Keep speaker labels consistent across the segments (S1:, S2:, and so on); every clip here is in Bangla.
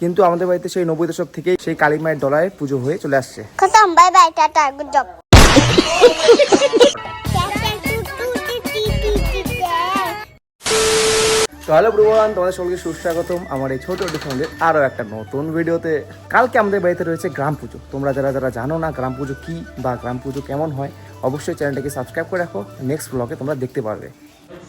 S1: কিন্তু আমাদের বাড়িতে সেই 90 দশক থেকেই সেই কালী মায়ের ডলায় পুজো হয়ে চলে আসছে।
S2: খতম, bye bye, tata, good job.
S1: তো হ্যালো ব্রুয়ান, তোমাদের সকলকে সুস্বাগতম আমার এই ছোট ফ্যামিলির আরও একটা নতুন ভিডিওতে। কালকে আমাদের বাড়িতে রয়েছে গ্রাম পুজো। তোমরা যারা জানো না গ্রাম পুজো কী বা গ্রাম পুজো কেমন হয়, অবশ্যই চ্যানেলটাকে সাবস্ক্রাইব করে রাখো। নেক্সট ব্লগে তোমরা দেখতে পারবে।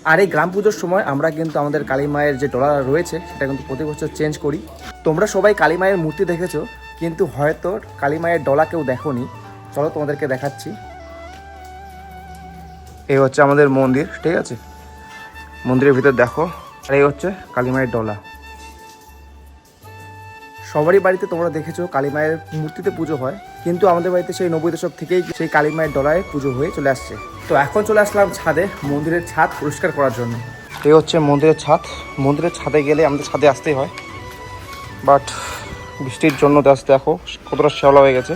S1: আর এই গ্রাম পুজোর সময় আমরা কিন্তু আমাদের কালী মায়ের যে ডলা রয়েছে সেটা কিন্তু প্রতি বছর চেঞ্জ করি। তোমরা সবাই কালী মায়ের মূর্তি দেখেছো, কিন্তু হয়তো কালী মায়ের ডলা কেউ দেখোনি। চলো তোমাদেরকে দেখাচ্ছি। এই হচ্ছে আমাদের মন্দির, ঠিক আছে? মন্দিরের ভিতর দেখো, আর এই হচ্ছে কালী মায়ের ডলা। সবারই বাড়িতে তোমরা দেখেছো কালী মায়ের মূর্তিতে পুজো হয়, কিন্তু আমাদের বাড়িতে সেই 90 দশক থেকেই সেই কালী মায়ের ডলায় পুজো হয়ে চলে আসছে। তো এখন চলে আসলাম ছাদে, মন্দিরের ছাদ পরিষ্কার করার জন্য। এই হচ্ছে মন্দিরের ছাদ। মন্দিরের ছাদে গেলে আমাদের ছাদে আসতেই হয়, বাট বৃষ্টির জন্য দেখো কতটা শ্যাওলা হয়ে গেছে।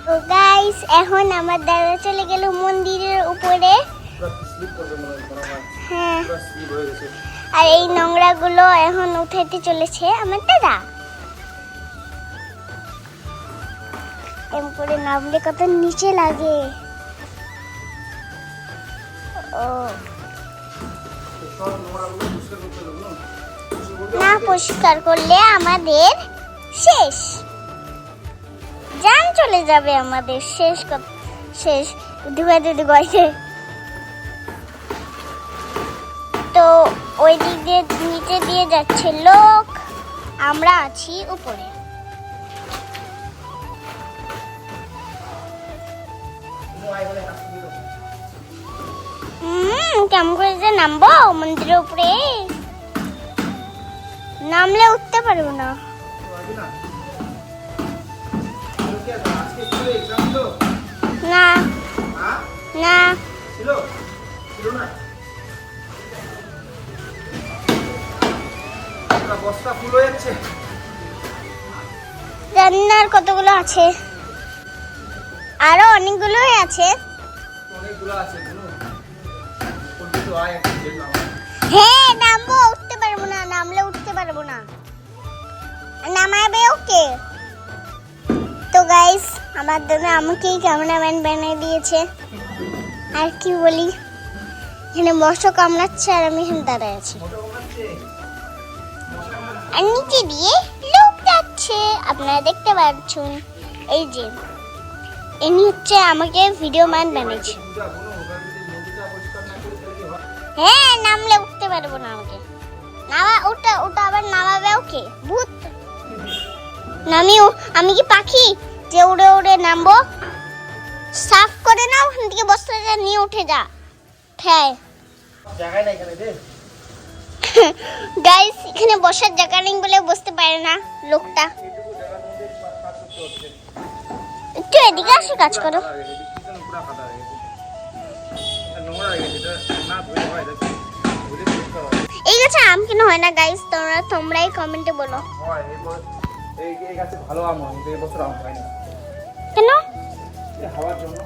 S2: তো গাইস, এখন আমার দাদা চলে গেল মন্দিরের উপরে। হ্যাঁ, আর এই নোংরা গুলো এখন উঠাইতে চলেছে আমার দাদা। এম করে নামলে কত নিচে লাগে। ও না, পরিষ্কার করলে আমাদের শেষ, জান চলে যাবে আমাদের। শেষ ধুয়ে তো ওই দিক দিয়ে নিচে দিয়ে যাচ্ছে লোক, আমরা আছি উপরে। কেমন করে যে নামবো মন্দিরের উপরে? নামলে উঠতে পারবো না। না না,
S1: বস্তা ফুল হয়ে যাচ্ছে।
S2: জানি না আর কতগুলো আছে, আরো অনেকগুলোই আছে। হ্যাঁ, নামবো, উঠতে পারবো না, নামলে উঠতে পারবো না। নামাবে ওকে। তো গাইস, আমার জন্য আমাকেই ক্যামেরাম্যান বানিয়ে দিয়েছে। আর কি বলি, এখানে মশা কামড়াচ্ছে আর আমি এখানে দাঁড়ায় আছি। আর নিচে দিয়ে লোক যাচ্ছে, আপনারা দেখতে পাচ্ছেন। এই যে ইনি হচ্ছে আমাকে ভিডিও ম্যান বানিয়েছে। হ্যাঁ, নামলে উঠতে পারবো না আমাকে। ওটা আবার নামাবে ওকে ভূত। আমি কি পাখি যে উড়ে উড়ে নামবো? সাফ করে নাও, ওখান থেকে বস্তাটা নিয়ে উঠে যা। হ্যাঁ গাইস, এখানে বসার জায়গা নেই বলে বসতে পারে না লোকটা। একটু এদিকে আসে কাজ করো। এই গাছে আম কেন হয় না গাইস? তোমরাই কমেন্টে বলো।
S1: এই গাছে ভালো আম হয়, এই বছর আম হয় না
S2: কেন?
S1: হাওয়ার জন্য।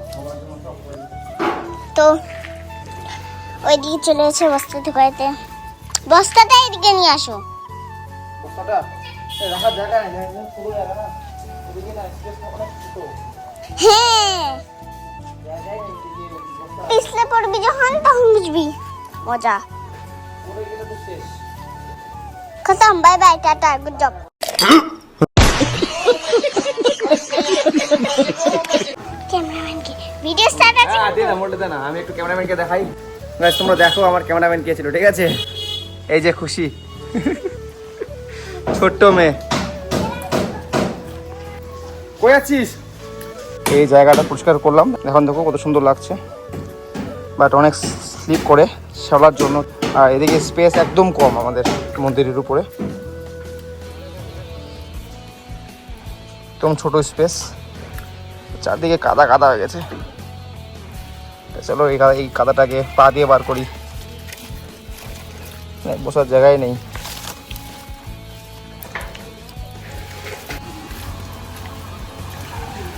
S2: তো ওইদিকে চলে এসে বস্তা ঢুকাইতে। বস্তাটা এদিকে নিয়ে আসো।
S1: বস্তাটা রাখার জায়গা নেই, পুরো জায়গা না, এদিকে না স্পেস অনেক ছোট।
S2: হ্যাঁ, পিছলে পড়বি যখন তখন বুঝবি মজা।
S1: পড়ে গেলে তো শেষ।
S2: খতম, bye bye, tata, good job. ক্যামেরাম্যানকে ভিডিও স্টার্ট আছে।
S1: দে না, মোটে দে না, আমি একটু ক্যামেরাম্যানকে দেখাই। গাইস, তোমরা দেখো আমার ক্যামেরাম্যান কে ছিল, ঠিক আছে? এই যে খুশি ছোট্ট মেয়ে। কই আছিস? এই জায়গাটা পরিষ্কার করলাম, এখন দেখো কত সুন্দর লাগছে, বাট অনেক স্লিপ করে শ্যাওলার জন্য। আর এদিকে স্পেস একদম কম আমাদের মন্দিরের উপরে, একদম ছোট স্পেস, চারদিকে কাদা কাদা হয়ে গেছে। চলো এই কাদাটাকে পা দিয়ে বার করি, বসার জায়গায় নেই।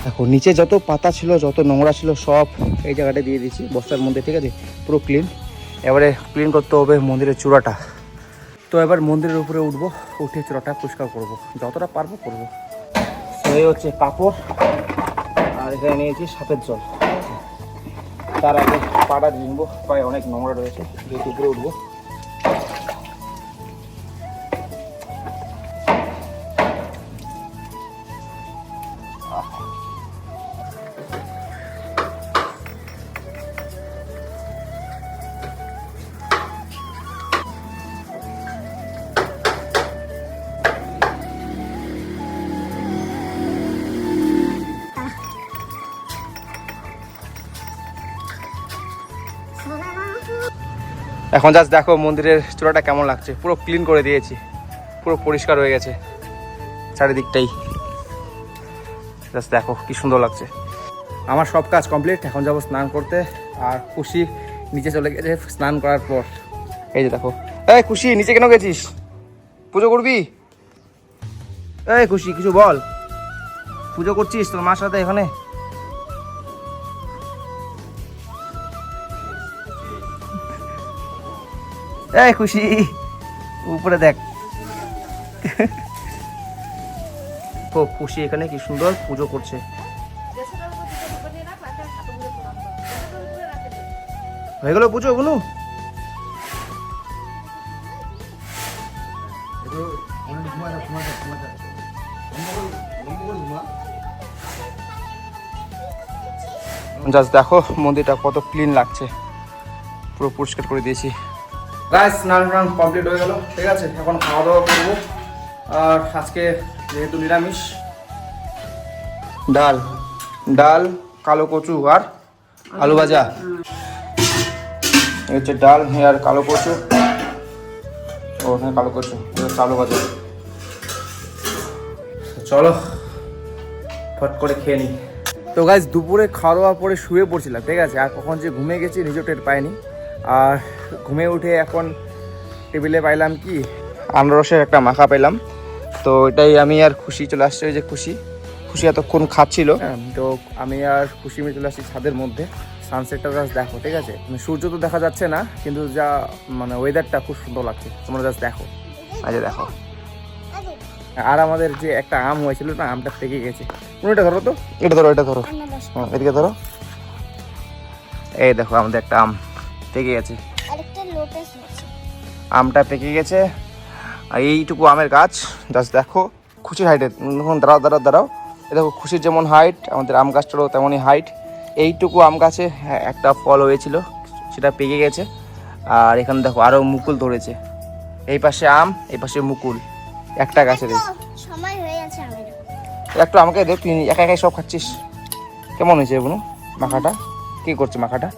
S1: দেখো নিচে যত পাতা ছিল, যত নোংরা ছিল, সব এই জায়গাটা দিয়ে দিয়েছি বস্তার মধ্যে, ঠিক আছে? পুরো ক্লিন। এবারে ক্লিন করতে হবে মন্দিরের চূড়াটা। তো এবার মন্দিরের উপরে উঠবো, উঠে চূড়াটা পরিষ্কার করবো, যতটা পারবো করবো। তো এই হচ্ছে কাপড়, আর এখানে নিয়েছি সাপের জল। তার আগে পাটা নিবো, পায়ে অনেক নোংরা রয়েছে, যেহেতু উপরে উঠবো। এখন জাস্ট দেখো মন্দিরের চূড়াটা কেমন লাগছে, পুরো ক্লিন করে দিয়েছি, পুরো পরিষ্কার হয়ে গেছে চারিদিকটাই। জাস্ট দেখো কি সুন্দর লাগছে। আমার সব কাজ কমপ্লিট, এখন যাবো স্নান করতে। আর খুশি নিচে চলে গেছে স্নান করার পর। এই যে দেখো, এই খুশি নিচে কেন গেছিস? পুজো করবি? এই খুশি কিছু বল, পুজো করছিস তোর মার সাথে এখানে? এই খুশি উপরে দেখ, ও খুশি এখানে কি সুন্দর পুজো করছে। হয়ে গেল পুজো বুনু? জাস্ট দেখো মন্দিরটা কত ক্লিন লাগছে, পুরো পরিষ্কার করে দিয়েছি। গাইস স্নান টান কমপ্লিট হয়ে গেল, ঠিক আছে এখন খাওয়া দাওয়া করবো। আর আজকে যেহেতু নিরামিষ, ডাল ডাল কালো কচু আর আলু ভাজা। এই হচ্ছে ডাল, আর কালো কচু, ও হ্যাঁ কালো কচু, হচ্ছে আলু ভাজা। চলো ফট করে খেয়ে নিই। তো গাইস দুপুরে খাওয়া দাওয়ার পরে শুয়ে পড়ছিলাম, ঠিক আছে, আর কখন যে ঘুমিয়ে গেছি নিজেও টের পাইনি। আর ঘুমে উঠে এখন টেবিলে পাইলাম কি আনারসের একটা মাখা পেলাম। তো এটাই আমি আর খুশি চলে আসছে, ওই যে খুশি এতক্ষণ খাচ্ছিল। তো আমি আর খুশি মিলে চলে আসছি ছাদের মধ্যে। সানসেটটা জাস্ট দেখো, ঠিক আছে, মানে সূর্য তো দেখা যাচ্ছে না, কিন্তু যা মানে ওয়েদারটা খুব সুন্দর লাগছে, তোমরা জাস্ট দেখো। আচ্ছা দেখো, আর আমাদের যে একটা আম হয়েছিল না, আমটা পেকে গেছে। এটা ধরো তো, এটা ধরো, এদিকে ধরো। এই দেখো আমাদের একটা আম পেকে গেছে, আমটা পেকে গেছে। আর এইটুকু আমের গাছ, জাস্ট দেখো খুশির হাইটে। দাঁড়াও এই দেখো খুশির যেমন হাইট, আমাদের আম গাছটারও তেমনই হাইট। এইটুকু আম গাছে একটা ফল হয়েছিল, সেটা পেকে গেছে। আর এখানে দেখো আরও মুকুল ধরেছে, এই পাশে আম, এই পাশে মুকুল, একটা গাছের। একটু আমাকে দেখ, তুই একা একাই সব খাচ্ছিস। কেমন হয়েছে বুনু মাখাটা? কি করছে মাখাটা?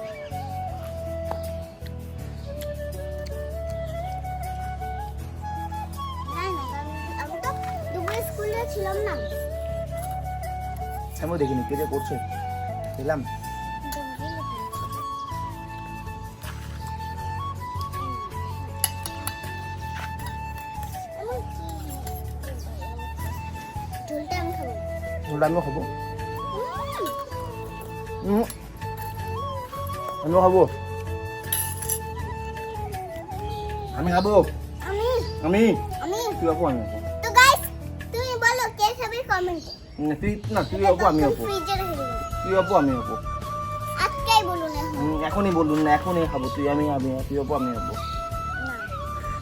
S1: আমিও দেখিনি কে যে করছে, দেখলাম। আমিও খাবো, আমিও খাবো, আমি খাবো, আমি তুই আপু আমি আপু।
S2: তো গাইস তুমি বলো কে খাবে কমেন্টে।
S1: তুই না, তুই আপু আমি আপু, তুই আপু আমি আপু।
S2: আজকেই বলুন,
S1: এখনই বলুন না, এখনই খাবো, তুই আমি তুই আপু আমি আপু।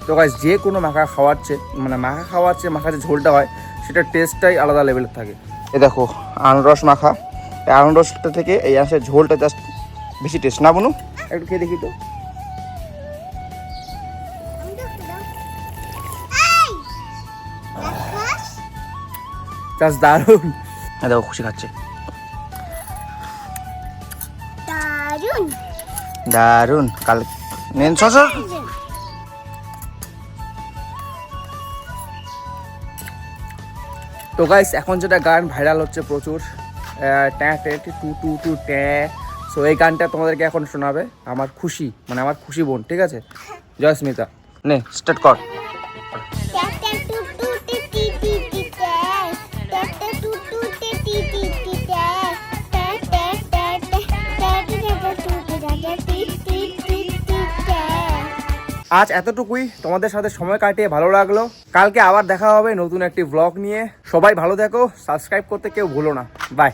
S1: তো গাইস যে কোনো মাখা খাওয়াচ্ছে, মানে মাখা খাওয়াচ্ছে, মাখা যে ঝোলটা হয় সেটার টেস্টটাই আলাদা লেভেলের থাকে। এ দেখো আনারস মাখা, এই আনারসটা থেকে এই আনারসের ঝোলটা জাস্ট বেশি টেস্ট না বুনু? একটু খেয়ে দেখি তো। জাস্ট দারুণ। দেখো খুশি খাচ্ছে, দারুণ। কাল নেন সসর। তো গাইস এখন যেটা গান ভাইরাল হচ্ছে প্রচুর, সো এই গানটা তোমাদেরকে এখন শোনাবে আমার খুশি, মানে আমার খুশি বোন, ঠিক আছে, জয়স্মিতা। নে স্টার্ট কর। আজ এতটুকুই, তোমাদের সাথে সময় কাটিয়ে ভালো লাগলো। কালকে আবার দেখা হবে নতুন একটি ব্লগ নিয়ে। সবাই ভালো দেখো, সাবস্ক্রাইব করতে কেউ ভুলো না। বাই।